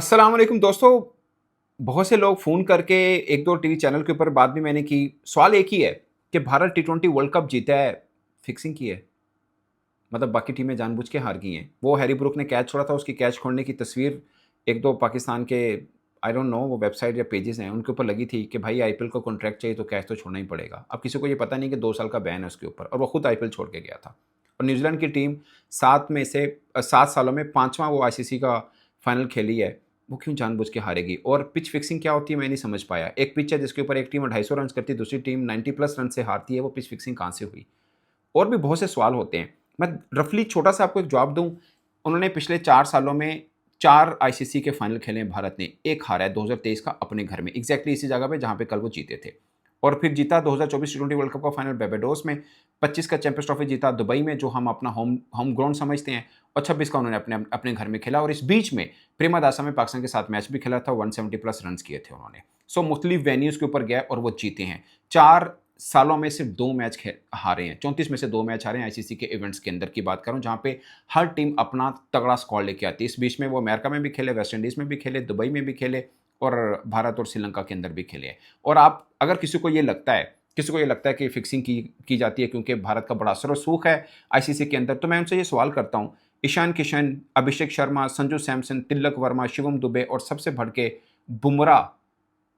अस्सलाम वालेकुम दोस्तों। बहुत से लोग फ़ोन करके एक दो टीवी चैनल के ऊपर बात भी मैंने की। सवाल एक ही है कि भारत टी20 वर्ल्ड कप जीता है, फिक्सिंग की है। मतलब बाकी टीमें जानबूझ के हार गई हैं। वो हैरी ब्रूक ने कैच छोड़ा था, उसकी कैच छोड़ने की तस्वीर एक दो पाकिस्तान के आई डोंट नो वो वेबसाइट या पेजेज़ हैं, उनके ऊपर लगी थी कि भाई आईपीएल को कॉन्ट्रैक्ट चाहिए तो कैच तो छोड़ना ही पड़ेगा। अब किसी को ये पता नहीं कि 2 साल का बैन है उसके ऊपर और वो खुद आईपीएल छोड़ के गया था। और न्यूज़ीलैंड की टीम 7 सालों में 5वां वो आईसीसी का फाइनल खेली है। वो क्यों जानबूझ के हारेगी? और पिच फिक्सिंग क्या होती है मैं नहीं समझ पाया। एक पिच है जिसके ऊपर एक टीम 250 रन्स करती है, दूसरी टीम 90 प्लस रन से हारती है, वो पिच फिक्सिंग कहाँ से हुई? और भी बहुत से सवाल होते हैं। मैं रफली छोटा-सा आपको एक जवाब दूँ, उन्होंने पिछले 4 सालों में 4 आईसीसी के फाइनल खेले हैं भारत ने, 1 हारा है 2023 का अपने घर में, एग्ज़ैक्टली इसी जगह पे जहाँ पे कल वो जीते थे। और फिर जीता 2024 टी20 वर्ल्ड कप का फाइनल बारबाडोस में, 25 का चैंपियंस ट्रॉफी जीता दुबई में जो हम अपना होम होम ग्राउंड समझते हैं और 26 का उन्होंने अपने अपने घर में खेला और इस बीच में प्रेमदासा में पाकिस्तान के साथ मैच भी खेला था, 170 प्लस रन्स किए थे उन्होंने। सो मुख्तलिफ वेन्यूज़ के ऊपर गए और वो जीते हैं। 4 सालों में सिर्फ 2 मैच हारे हैं, 34 में से 2 मैच हारे हैं आईसीसी के इवेंट्स के अंदर की बात करूँ जहाँ पे हर टीम अपना तगड़ा स्क्वाड लेके आती है। इस बीच में वो अमेरिका में भी खेले, वेस्ट इंडीज़ में भी खेले, दुबई में भी खेले और भारत और श्रीलंका के अंदर भी खेले हैं। और आप अगर किसी को ये लगता है कि फिक्सिंग की जाती है क्योंकि भारत का बड़ा असर रसूख है आईसीसी के अंदर, तो मैं उनसे ये सवाल करता हूँ, ईशान किशन, अभिषेक शर्मा, संजू सैमसन, तिलक वर्मा, शिवम दुबे और सबसे बढ़ के बुमराह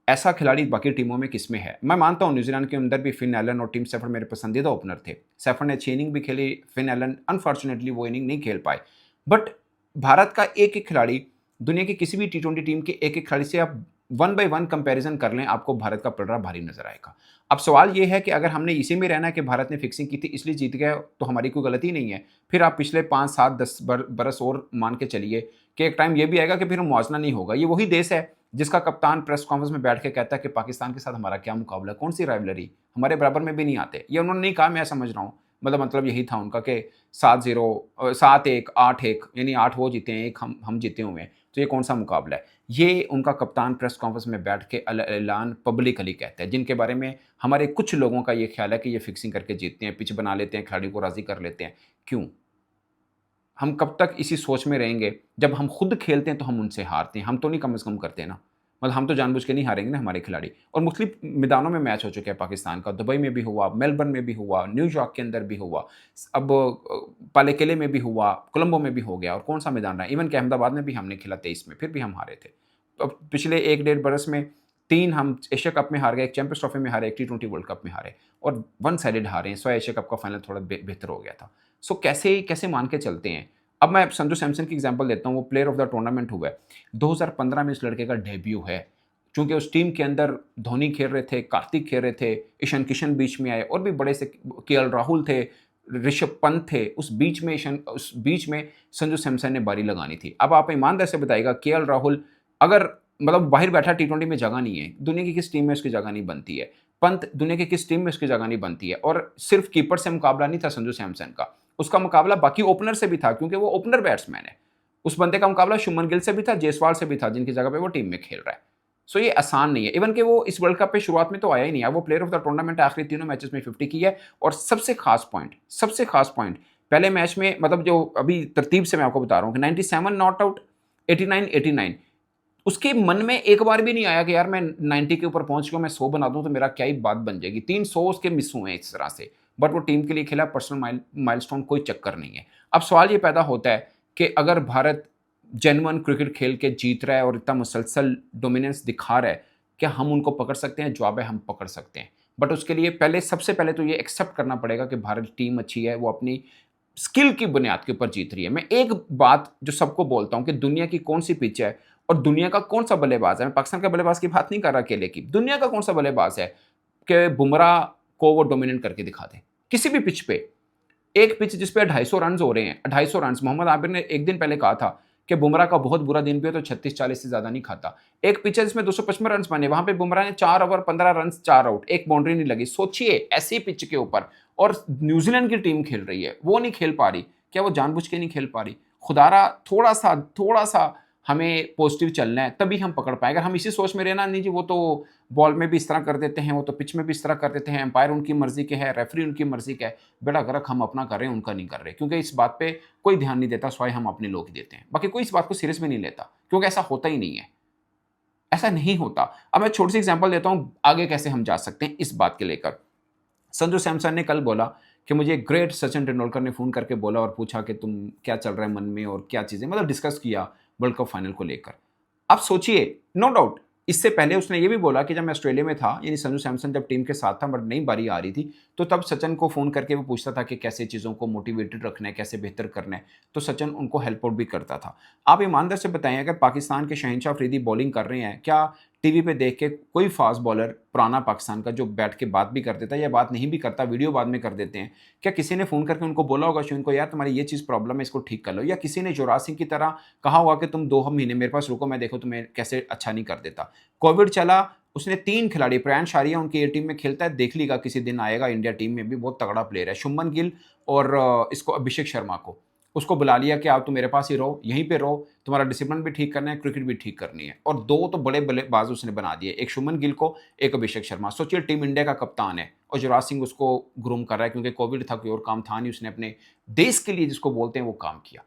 ऐसा खिलाड़ी बाकी टीमों में किसमें है? मैं मानता हूँ न्यूज़ीलैंड के अंदर भी फिन एलन और टिम सेफर्ड मेरे पसंदीदा ओपनर थे। सेफर्ड ने अच्छी इनिंग भी खेली, फिन एलन अनफॉर्चुनेटली वो इनिंग नहीं खेल पाए। बट भारत का एक-एक खिलाड़ी दुनिया की किसी भी टी20 टीम के एक-एक खिलाड़ी से आप वन बाय वन कंपैरिज़न कर लें, आपको भारत का पलड़ा भारी नज़र आएगा। अब सवाल ये है कि अगर हमने इसी में रहना है कि भारत ने फिक्सिंग की थी इसलिए जीत गया, तो हमारी कोई गलती नहीं है। फिर आप पिछले 5, 7, 10 बरस और मान के चलिए कि एक टाइम ये भी आएगा कि फिर मुआवज़ा नहीं होगा। ये वही देश है जिसका कप्तान प्रेस कॉन्फ्रेंस में बैठ के कहता है कि पाकिस्तान के साथ हमारा क्या मुकाबला है, कौन सी राइवलरी, हमारे बराबर में भी नहीं आते। ये उन्होंने नहीं कहा, मैं समझ रहा हूँ। मतलब यही था उनका कि 7-0 7-1 8-1 यानी 8 वो जीते हैं, 1 हम जीते हुए हैं, तो ये कौन-सा मुकाबला है? ये उनका कप्तान प्रेस कॉन्फ्रेंस में बैठ के ऐलान पब्लिकली कहता है, जिनके बारे में हमारे कुछ लोगों का ये ख्याल है कि ये फिक्सिंग करके जीतते हैं, पिच बना लेते हैं, खिलाड़ियों को राज़ी कर लेते हैं। क्यों? हम कब तक इसी सोच में रहेंगे? जब हम खुद खेलते हैं तो हम उनसे हारते हैं, हम तो नहीं कम से कम करते ना। मतलब हम तो जानबूझ के नहीं हारेंगे ना हमारे खिलाड़ी। और मुख्तलिफ मैदानों में मैच हो चुके हैं पाकिस्तान का, दुबई में भी हुआ, मेलबर्न में भी हुआ, न्यूयॉर्क के अंदर भी हुआ, अब पालेकेले में भी हुआ, कोलंबो में भी हो गया और कौन-सा मैदान रहा, इवन कि अहमदाबाद में भी हमने खेला 23 में, फिर भी हम हारे थे। अब पिछले 1 डेढ़ बरस में 3 हम एशिया कप में हार गए, 1 चैंपियंस ट्रॉफी में हारे, 1 टी20 वर्ल्ड कप में हारे और वन साइडेड हारे हैं, सो एशिया कप का फाइनल थोड़ा बेहतर हो गया था। सो कैसे कैसे मान के चलते हैं? अब मैं संजू सैमसन की एग्जांपल देता हूँ, वो प्लेयर ऑफ द टूर्नामेंट हुआ है। 2015 में इस लड़के का डेब्यू है। चूँकि उस टीम के अंदर धोनी खेल रहे थे, कार्तिक खेल रहे थे, ईशान किशन बीच में आए और भी बड़े से केएल राहुल थे, ऋषभ पंत थे। उस बीच में संजू सैमसन ने बारी लगानी थी। अब आप ईमानदारी से बताइएगा केएल राहुल अगर मतलब बाहर बैठा टी20 में जगह नहीं है, दुनिया की किस टीम में उसकी जगह नहीं बनती है। पंत दुनिया की किस टीम में उसकी जगह नहीं बनती है और सिर्फ कीपर से मुकाबला नहीं था संजू सैमसन का। उसका मुकाबला बाकी ओपनर से भी था क्योंकि वो ओपनर बैट्समैन है। उस बंदे का मुकाबला शुभमन गिल से भी था, जायसवाल से भी था जिनकी जगह पे वो टीम में खेल रहा है। सो ये आसान नहीं है। इवन कि वो इस वर्ल्ड कप पे शुरुआत में तो आया ही नहीं है। वो प्लेयर ऑफ द टूर्नामेंट आखिरी तीनों मैचेस में 50 की है और सबसे खास पॉइंट पहले मैच में मतलब जो अभी तरतीब से मैं आपको बता रहा हूँ कि 97 नॉट आउट, 89 उसके मन में एक बार भी नहीं आया कि यार मैं 90 के ऊपर पहुंच गया, मैं 100 बना दूं तो मेरा क्या ही बात बन जाएगी। 300 उसके मिस हुए हैं इस तरह से, बट वो टीम के लिए खेला, पर्सनल माइलस्टोन कोई चक्कर नहीं है। अब सवाल ये पैदा होता है कि अगर भारत जेन्युइन क्रिकेट खेल के जीत रहा है और इतना मुसलसल डोमिनेंस दिखा रहा है, क्या हम उनको पकड़ सकते हैं? जवाब है हम पकड़ सकते हैं, बट उसके लिए सबसे पहले तो ये एक्सेप्ट करना पड़ेगा कि भारत टीम अच्छी है, वो अपनी स्किल की बुनियाद के ऊपर जीत रही है। मैं एक बात जो सबको बोलता हूं कि दुनिया की कौन सी पिच है और दुनिया का कौन सा बल्लेबाज है, मैं पाकिस्तान के बल्लेबाज की बात नहीं कर रहा अकेले की, दुनिया का कौन सा बल्लेबाज है कि बुमराह को वो डोमिनेट करके दिखा दे किसी भी पिच पे। एक पिच जिस पे 250 रन हो रहे हैं, 250 रन, मोहम्मद आबिर ने एक दिन पहले कहा था कि बुमराह का बहुत बुरा दिन भी हो तो 36-40 से ज्यादा नहीं खाता। एक पिच है जिसमें 255 रन बने, वहां पे बुमराह ने 4 ओवर 15 रन, 4 आउट, एक बाउंड्री नहीं लगी। सोचिए ऐसी पिच के ऊपर और न्यूजीलैंड की टीम खेल रही है, वो नहीं खेल पा रही। क्या वो जानबूझ के नहीं खेल पा रही? खुदारा थोड़ा सा हमें पॉजिटिव चलना है तभी हम पकड़ पाए। अगर हम इसी सोच में रहना, नहीं जी वो तो बॉल में भी इस तरह कर देते हैं, वो तो पिच में भी इस तरह कर देते हैं, एम्पायर उनकी मर्जी के है, रेफरी उनकी मर्जी का है, बेड़ा गर्क हम अपना कर रहे हैं, उनका नहीं कर रहे, क्योंकि इस बात पे कोई ध्यान नहीं देता, स्वाय हम अपने लोग ही देते हैं। बाकी कोई इस बात को सीरियस में नहीं लेता क्योंकि ऐसा होता ही नहीं है, ऐसा नहीं होता। अब मैं छोटी सी एग्जांपल देता हूँ आगे कैसे हम जा सकते हैं इस बात के लेकर। संजू सैमसन ने कल बोला कि मुझे ग्रेट सचिन तेंदुलकर ने फ़ोन करके बोला और पूछा कि तुम क्या चल रहा है मन में और क्या चीज़ें, मतलब डिस्कस किया वर्ल्ड कप फाइनल को लेकर। आप सोचिए, नो डाउट इससे पहले उसने ये भी बोला कि जब मैं ऑस्ट्रेलिया में था, यानी संजू सैमसन जब टीम के साथ था बट नई बारी आ रही थी, तो तब सचिन को फ़ोन करके वो पूछता था कि कैसे चीज़ों को मोटिवेटेड रखना है, कैसे बेहतर करना है, तो सचिन उनको हेल्प आउट भी करता था। आप ईमानदार से बताएं, अगर पाकिस्तान के शहंशाह अफरीदी बॉलिंग कर रहे हैं, क्या टीवी पे देख के कोई फास्ट बॉलर पुराना पाकिस्तान का जो बैठ के बात भी कर देता है या बात नहीं भी करता, वीडियो बाद में कर देते हैं, क्या किसी ने फ़ोन करके उनको बोला होगा शोन को, यार तुम्हारी ये चीज़ प्रॉब्लम है, इसको ठीक कर लो? या किसी ने युवराज सिंह की तरह कहा होगा कि तुम 2 महीने मेरे पास रुको, मैं देखो तुम्हें कैसे अच्छा नहीं कर देता? कोविड चला, उसने 3 खिलाड़ी, प्रयान शारिया उनकी ए टीम में खेलता है, देख लीगा किसी दिन आएगा इंडिया टीम में भी, बहुत तगड़ा प्लेयर है। शुभमन गिल और इसको अभिषेक शर्मा को, उसको बुला लिया कि आप तो मेरे पास ही रहो, यहीं पे रहो, तुम्हारा डिसिप्लिन भी ठीक करना है, क्रिकेट भी ठीक करनी है। और 2 तो बड़े बल्लेबाज उसने बना दिए, एक शुभमन गिल को, एक अभिषेक शर्मा। सोचिए टीम इंडिया का कप्तान है और युवराज सिंह उसको ग्रूम कर रहा है, क्योंकि कोविड था, कोई और काम था नहीं, उसने अपने देश के लिए जिसको बोलते हैं वो काम किया।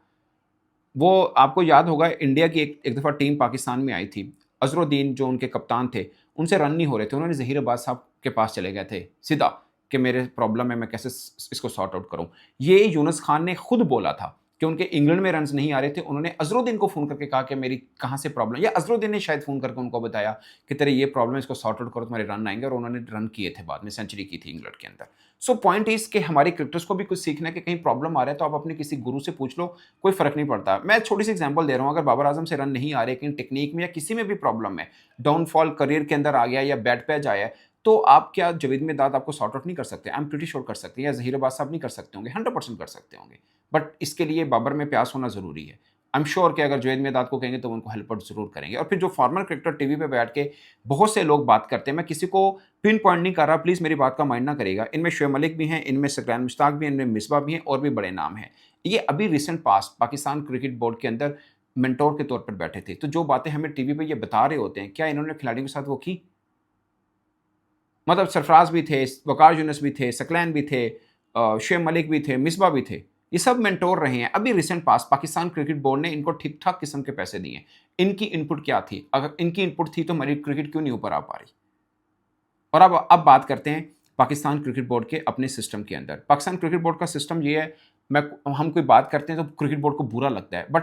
वो आपको याद होगा इंडिया की एक दफ़ा टीम पाकिस्तान में आई थी, अज़रुद्दीन जो उनके कप्तान थे, उनसे रन नहीं हो रहे थे, उन्होंने ज़हीर अब्बास साहब के पास चले गए थे सीधा कि मेरे प्रॉब्लम है, मैं कैसे इसको सॉर्ट आउट करूँ। ये यूनुस खान ने खुद बोला था कि उनके इंग्लैंड में रन्स नहीं आ रहे थे, उन्होंने अज़रुद्दीन को फ़ोन करके कहा कि मेरी कहाँ से प्रॉब्लम, या अज़रुद्दीन ने शायद फ़ोन करके उनको बताया कि तेरे ये प्रॉब्लम है, इसको सॉर्ट आउट करो, तुम्हारे रन आएंगे, और उन्होंने रन किए थे, बाद में सेंचुरी की थी इंग्लैंड के अंदर। सो पॉइंट इज़ कि हमारे क्रिकेटर्स को भी कुछ सीखना है कि कहीं प्रॉब्लम आ रहा है तो आप अपने किसी गुरु से पूछ लो, कोई फ़र्क नहीं पड़ता। मैं छोटी सी एग्जांपल दे रहा हूँ, अगर बाबर आजम से रन नहीं आ रहे, कहीं टेक्निक में या किसी में भी प्रॉब्लम है, डाउनफॉल करियर के अंदर आ गया या बैट पे आ जाया है, तो आप क्या जावेद मियांदाद आपको सॉर्ट आउट नहीं कर सकते? आई एम प्रीटी श्योर कर सकते हैं, या ज़हीर अब्बास साहब नहीं कर सकते होंगे, 100% कर सकते होंगे। बट इसके लिए बाबर में प्यास होना ज़रूरी है। आई एम श्योर कि अगर जावेद मियांदाद को कहेंगे तो वो उनको हेल्प आउट ज़रूर करेंगे। और फिर जो फॉर्मर क्रिकेटर टीवी पे बैठ के बहुत से लोग बात करते हैं, मैं किसी को पिन पॉइंट नहीं कर रहा, प्लीज़ मेरी बात का माइंड ना करिएगा। इनमें शोएब मलिक भी हैं, इनमें सकलैन मुश्ताक भी हैं, इनमें मिसबा भी हैं, और भी बड़े नाम हैं। ये अभी recent past Pakistan cricket board के अंदर मेंटोर के तौर पर बैठे थे। तो जो बातें हमें टीवी पे ये बता रहे होते हैं, क्या इन्होंने खिलाड़ियों के साथ वो की? मतलब सरफराज भी थे, वकार यूनुस भी थे, सकलैन भी थे, शोएब मलिक भी थे, मिसबा भी थे। ये सब मेंटोर रहे हैं। अभी रिसेंट पास पाकिस्तान क्रिकेट बोर्ड ने इनको ठीक-ठाक किस्म के पैसे दिए। इनकी इनपुट क्या थी? अगर इनकी इनपुट थी तो हमारी क्रिकेट क्यों नहीं ऊपर आ पा रही? और अब बात करते हैं पाकिस्तान क्रिकेट बोर्ड के अपने सिस्टम के अंदर। पाकिस्तान क्रिकेट बोर्ड का सिस्टम ये है, मैं हम कोई बात करते हैं तो क्रिकेट बोर्ड को बुरा लगता है, बट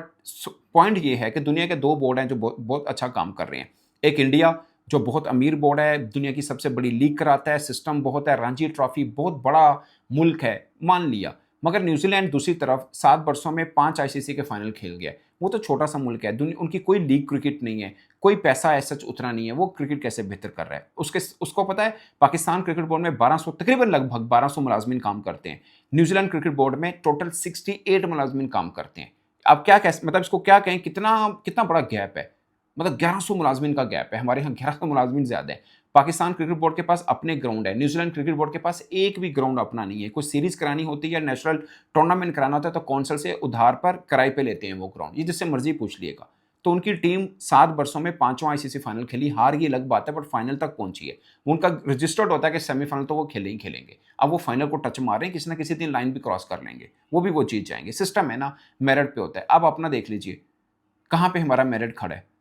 पॉइंट ये है कि दुनिया के 2 बोर्ड हैं जो बहुत बहुत अच्छा काम कर रहे हैं। एक इंडिया जो बहुत अमीर बोर्ड है, दुनिया की सबसे बड़ी लीग कराता है, सिस्टम बहुत है, रणजी ट्रॉफी, बहुत बड़ा मुल्क है, मान लिया। मगर न्यूजीलैंड दूसरी तरफ 7 वर्षों में 5 आईसीसी के फाइनल खेल गया है। वो तो छोटा सा मुल्क है, उनकी कोई लीग क्रिकेट नहीं है, कोई पैसा ऐसा सच उतना नहीं है, वो क्रिकेट कैसे बेहतर कर रहा है? उसको पता है पाकिस्तान क्रिकेट बोर्ड में 1200 तकरीबन लगभग 1200 मुलाजमीन काम करते हैं। न्यूजीलैंड क्रिकेट बोर्ड में टोटल 68 मुलाजमीन काम करते हैं। अब क्या कह मतलब इसको क्या कहें, कितना कितना बड़ा गैप है, मतलब 1100 मुलाजमीन का गैप है, हमारे यहाँ 1100 मुलाजमीन ज़्यादा है। पाकिस्तान क्रिकेट बोर्ड के पास अपने ग्राउंड है, न्यूजीलैंड क्रिकेट बोर्ड के पास एक भी ग्राउंड अपना नहीं है। कोई सीरीज़ करानी होती है या नेशनल टूर्नामेंट कराना होता है तो कौंसल से उधार पर किराए पे लेते हैं वो ग्राउंड, ये जिससे मर्जी पूछ लिएगा। तो उनकी टीम 7 वर्षों में 5वां आईसीसी फाइनल खेली, हार ये अलग बात है, बट फाइनल तक पहुंची है। उनका रजिस्टर्ड होता है कि सेमीफाइनल तो वो खेले ही खेलेंगे। अब वो फाइनल को टच मार रहे हैं, किसी ना किसी दिन लाइन भी क्रॉस कर लेंगे, वो जीत जाएंगे। सिस्टम है ना, मेरिट पे होता है। अब अपना देख लीजिए कहाँ पे हमारा मेरिट खड़ा है।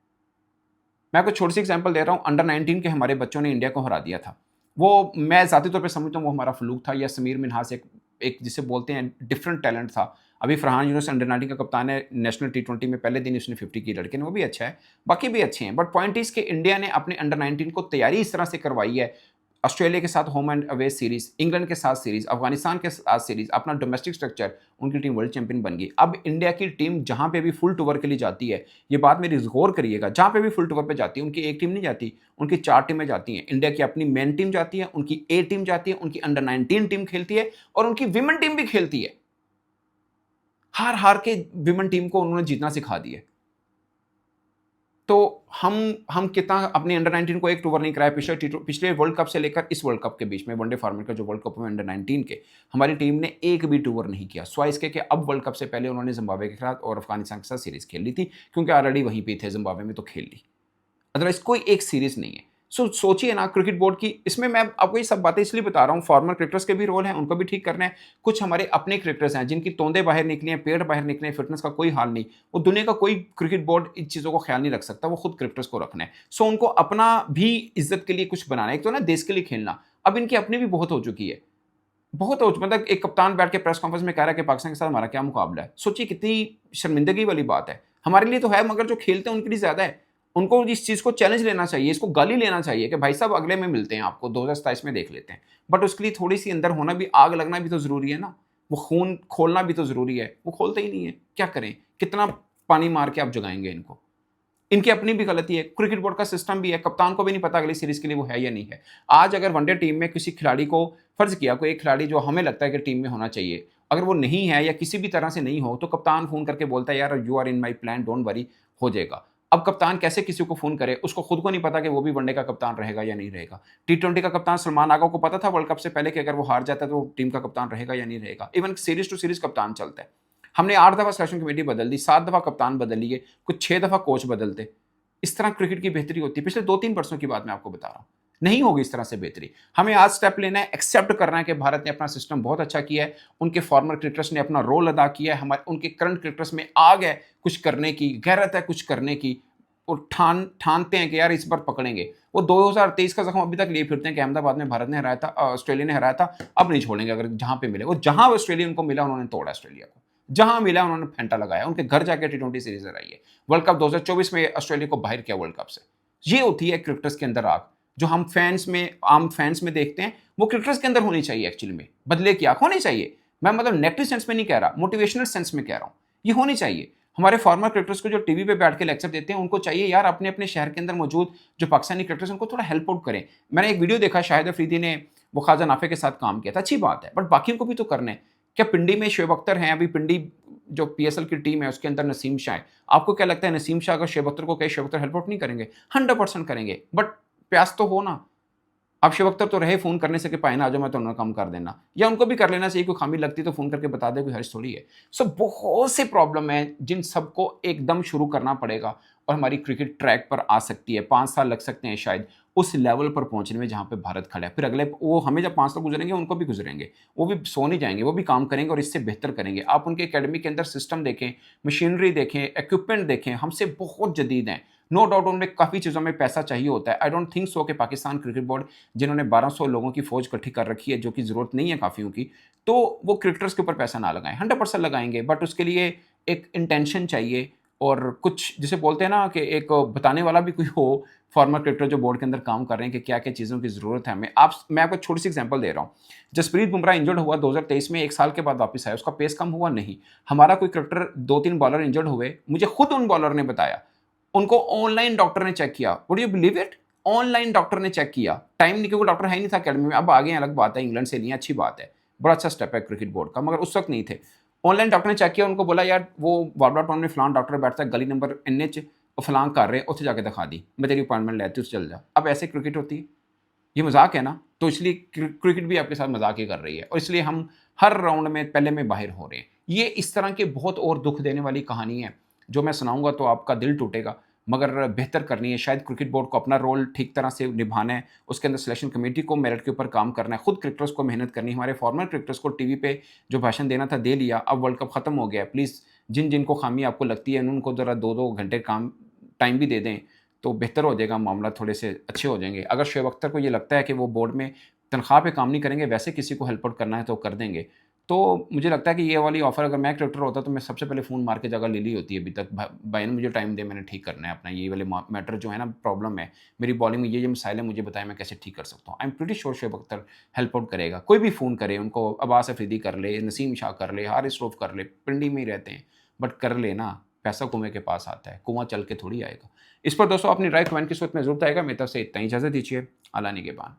मैं आपको छोटी सी एग्जांपल दे रहा हूँ, अंडर 19 के हमारे बच्चों ने इंडिया को हरा दिया था। वो मैं ज़ाती तौर पे समझता हूँ वो हमारा फ्लूक था, या समीर मिन्हास एक जिसे बोलते हैं डिफरेंट टैलेंट था। अभी फरहान यूनुस अंडर 19 का कप्तान है, नेशनल टी20 में पहले दिन उसने 50 की, लड़के ने, वो भी अच्छा है, बाकी भी अच्छे हैं। बट पॉइंट इज़ कि इंडिया ने अपने अंडर 19 को तैयारी इस तरह से करवाई है, ऑस्ट्रेलिया के साथ home and away series, England के साथ सीरीज़, अफगानिस्तान के साथ सीरीज़, अपना डोमेस्टिक स्ट्रक्चर, उनकी टीम वर्ल्ड चैंपियन बन गई। अब इंडिया की टीम जहाँ पे भी फुल टूर के लिए जाती है, ये बात मेरी गौर करिएगा, जहाँ पे भी फुल टूर पे जाती है, उनकी एक टीम नहीं जाती, उनकी 4 टीमें जाती हैं। इंडिया की अपनी मेन टीम जाती है, उनकी ए टीम जाती है, उनकी अंडर 19 टीम खेलती है, और उनकी विमेन टीम भी खेलती है। हार हार के विमेन टीम को उन्होंने जीतना सिखा दिया। तो हम कितना अपने अंडर 19 को एक टूर नहीं कराया, पिछले वर्ल्ड कप से लेकर इस वर्ल्ड कप के बीच में, वनडे फॉर्मेट का जो वर्ल्ड कप में अंडर 19 के, हमारी टीम ने एक भी टूर नहीं किया। स्वाइस इसके कि अब वर्ल्ड कप से पहले उन्होंने जिम्बाब्वे के साथ और अफगानिस्तान के साथ सीरीज खेल ली थी, क्योंकि ऑलरेडी वहीं पे थे जिम्बाब्वे में, तो खेल ली। अदरवाइज कोई एक सीरीज नहीं है। सोचिए ना क्रिकेट बोर्ड की, इसमें मैं आपको ये सब बातें इसलिए बता रहा हूँ, फॉर्मर क्रिकेटर्स के भी रोल हैं, उनको भी ठीक करना है। कुछ हमारे अपने क्रिकेटर्स हैं जिनकी तोंदे बाहर निकली हैं, पेट बाहर निकले हैं, फिटनेस का कोई हाल नहीं। वो दुनिया का कोई क्रिकेट बोर्ड इन चीज़ों को ख्याल नहीं रख सकता, वो खुद क्रिकेटर्स को रखना है। सो उनको अपना भी इज़्ज़त के लिए कुछ बनाना है। एक तो ना देश के लिए खेलना, अब इनकी अपनी भी बहुत हो चुकी है। बहुत हो मतलब एक कप्तान बैठ के प्रेस कॉन्फ्रेंस में कह रहा है कि पाकिस्तान के साथ हमारा क्या मुकाबला है। सोचिए कितनी शर्मिंदगी वाली बात है। हमारे लिए तो है मगर जो खेलते हैं उनके लिए ज़्यादा है। उनको इस चीज़ को चैलेंज लेना चाहिए, इसको गाली लेना चाहिए कि भाई साहब अगले में मिलते हैं आपको, 2027 में देख लेते हैं। बट उसके लिए थोड़ी-सी अंदर होना भी, आग लगना भी तो ज़रूरी है ना। वो खून खोलना भी तो ज़रूरी है। वो खोलते ही नहीं है, क्या करें? कितना पानी मार के आप जगाएँगे इनको? इनकी अपनी भी गलती है, क्रिकेट बोर्ड का सिस्टम भी है, कप्तान को भी नहीं पता अगली सीरीज़ के लिए वो है या नहीं है। आज अगर वनडे टीम में किसी खिलाड़ी को, फ़र्ज़ किया कोई एक खिलाड़ी जो हमें लगता है कि टीम में होना चाहिए, अगर वो नहीं है या किसी भी तरह से नहीं हो, तो कप्तान फ़ोन करके बोलता है यार you are in my plan don't worry, हो जाएगा। अब कप्तान कैसे किसी को फ़ोन करे? उसको खुद को नहीं पता कि वो भी वनडे का कप्तान रहेगा या नहीं रहेगा। टी20 का कप्तान सलमान आगा को पता था वर्ल्ड कप से पहले कि अगर वो हार जाता है तो टीम का कप्तान रहेगा या नहीं रहेगा। इवन सीरीज़ टू सीरीज़ कप्तान चलता है। हमने 8 दफ़ा सिलेक्शन कमेटी बदल दी, 7 दफ़ा कप्तान बदल लिए, कुछ 6 दफ़ा कोच बदलते। इस तरह क्रिकेट की बेहतरी होती है। पिछले 2-3 वर्षों की बात मैं आपको बता रहा हूँ। नहीं होगी इस तरह से बेहतरी। हमें आज स्टेप लेना है, एक्सेप्ट करना है कि भारत ने अपना सिस्टम बहुत अच्छा किया है, उनके फॉर्मर क्रिकेटर्स ने अपना रोल अदा किया है, हमारे उनके करंट क्रिकेटर्स में आग है कुछ करने की, गैरत है कुछ करने की, और ठानते हैं कि यार इस बार पकड़ेंगे। वो 2023 का ज़ख्म अभी तक लिए फिरते हैं कि अहमदाबाद में भारत ने हराया था, ऑस्ट्रेलिया ने हराया था, अब नहीं छोड़ेंगे अगर जहाँ पे मिले। वो जहाँ ऑस्ट्रेलिया उनको मिला उन्होंने तोड़ा ऑस्ट्रेलिया को। जहाँ मिला उन्होंने फेंटा लगाया, उनके घर जाके टी20 सीरीज़ हराई है। वर्ल्ड कप 2024 में ऑस्ट्रेलिया को बाहर किया वर्ल्ड कप से। ये होती है क्रिकेटर्स के अंदर आग, जो हम फैंस में, आम फैंस में देखते हैं, वो क्रिकेटर्स के अंदर होनी चाहिए एक्चुअली में। बदले की आग होनी चाहिए। मैं मतलब नेगेटिव सेंस में नहीं कह रहा, मोटिवेशनल सेंस में कह रहा हूँ। ये होनी चाहिए। हमारे फॉर्मर क्रिकेटर्स को जो टीवी पे बैठ के लेक्चर देते हैं, उनको चाहिए यार अपने-अपने शहर के अंदर मौजूद जो पाकिस्तानी क्रिकेटर्स हैं, उनको थोड़ा हेल्प आउट करें। मैंने एक वीडियो देखा, शाहिद अफरीदी ने वो ख्वाजा नाफे के साथ काम किया था, अच्छी बात है, बट बाकियों को भी तो करना है। क्या पिंडी में शोएब अख्तर हैं, अभी पिंडी जो पीएसएल की टीम है उसके अंदर नसीम शाह है। आपको क्या लगता है नसीम शाह अगर शोएब अख्तर को कहे, शोएब अख्तर हेल्प आउट नहीं करेंगे? 100% करेंगे, बट प्यास तो हो ना। अब शिव अख्तर तो रहे फ़ोन करने से कि पाए ना आ जाओ, मैं तो ना काम कर देना, या उनको भी कर लेना चाहिए, कोई खामी लगती तो फ़ोन करके बता दे, कोई हर्ज थोड़ी है। सो बहुत से प्रॉब्लम है जिन सबको एकदम शुरू करना पड़ेगा और हमारी क्रिकेट ट्रैक पर आ सकती है। 5 साल लग सकते हैं शायद उस लेवल पर पहुंचने में जहां पे भारत खड़ा है। फिर अगले वो हमें जब 5 साल गुजरेंगे उनको भी गुजरेंगे, वो भी सो नहीं जाएंगे, वो भी काम करेंगे और इससे बेहतर करेंगे। आप उनके एकेडमी के अंदर सिस्टम देखें, मशीनरी देखें, इक्विपमेंट देखें, हमसे बहुत जदीद हैं। नो डाउट उनमें काफ़ी चीज़ों में पैसा चाहिए होता है। आई डोंट थिंक सो कि पाकिस्तान क्रिकेट बोर्ड जिन्होंने 1200 लोगों की फ़ौज इकट्ठी कर रखी है, जो कि ज़रूरत नहीं है काफ़ियों की, तो वो क्रिकेटर्स के ऊपर पैसा ना लगाएँ। 100% लगाएँगे, बट उसके लिए एक इंटेंशन चाहिए और कुछ जिसे बोलते हैं ना कि एक बताने वाला भी कोई हो, फॉर्मर क्रिकेटर जो बोर्ड के अंदर काम कर रहे हैं कि क्या-क्या चीज़ों की ज़रूरत है हमें। मैं आपको छोटी-सी एग्ज़ाम्पल दे रहा हूँ। जसप्रीत बुमराह इंजर्ड हुआ 2023 में, 1 साल के बाद वापस आया, उसका पेस कम हुआ नहीं। हमारा कोई क्रिकेटर 2-3 बॉलर इंजर्ड हुए, मुझे खुद उन बॉलर ने बताया, उनको ऑनलाइन डॉक्टर ने चेक किया। Would you believe it? Online doctor ने चेक किया। टाइम नहीं, क्योंकि डॉक्टर है ही नहीं था अकेडमी में, अब आ गए हैं, अलग बात है, इंग्लैंड से लिए हैं, अच्छी बात है। बड़ा अच्छा स्टेप है क्रिकेट बोर्ड का, मगर उस वक़्त नहीं थे। ऑनलाइन डॉक्टर ने चेक किया, उनको बोला यार वो वार्डा टाउन में फलाना डॉक्टर बैठता है, गली नंबर एनएच फलां कर रहे, उत्थे जाके दिखा दी, मैं तेरी अपॉइंटमेंट लेती हूँ, चल जा। अब ऐसे क्रिकेट होती है? ये मज़ाक है ना? तो इसलिए क्रिकेट भी आपके साथ मज़ाक ही कर रही है और इसलिए हम हर राउंड में पहले में बाहर हो रहे हैं। ये इस तरह की बहुत और दुःख देने वाली कहानी है, जो मैं सुनाऊँगा तो आपका दिल टूटेगा, मगर बेहतर करनी है। शायद क्रिकेट बोर्ड को अपना रोल ठीक तरह से निभाना है, उसके अंदर सिलेक्शन कमेटी को मेरिट के ऊपर काम करना है, खुद क्रिकेटर्स को मेहनत करनी है। हमारे फॉर्मर क्रिकेटर्स को टीवी पे जो भाषण देना था दे लिया, अब वर्ल्ड कप खत्म हो गया है। प्लीज़ जिन-जिन को खामी आपको लगती है, उनको ज़रा 2-2 घंटे काम टाइम भी दे दें, तो बेहतर हो जाएगा, मामला थोड़े से अच्छे हो जाएँगे। अगर शोएब अख्तर को ये लगता है कि वो बोर्ड में तनख्वाह पे काम नहीं करेंगे, वैसे किसी को हेल्प आउट करना है तो कर देंगे। तो मुझे लगता है कि ये वाली ऑफ़र अगर मैं क्रिकेटर होता तो मैं सबसे पहले फ़ोन मार के जगह ले ली होती है अभी तक। भाई ने मुझे टाइम दे, मैंने ठीक करना है अपना ये वाले मैटर जो है ना, प्रॉब्लम है। मेरी बॉलिंग में ये मसाइल है, मुझे बताएँ मैं कैसे ठीक कर सकता हूँ। I am pretty sure Shoaib Akhtar help out करेगा। कोई भी फ़ोन करे उनको, अब्बास अफरीदी कर ले, नसीम शाह कर ले, हारिस रऊफ़ कर ले, पिंडी में ही रहते हैं, बट कर ले ना, पैसा कुएँ के पास आता है, कुआँ चल के थोड़ी आएगा। इस पर दोस्तों अपनी राय कमेंट की सूरत में ज़रूर बताइएगा। मेरी तरफ से इतना ही, इजाज़त दीजिए। अल्लाह निगहबान।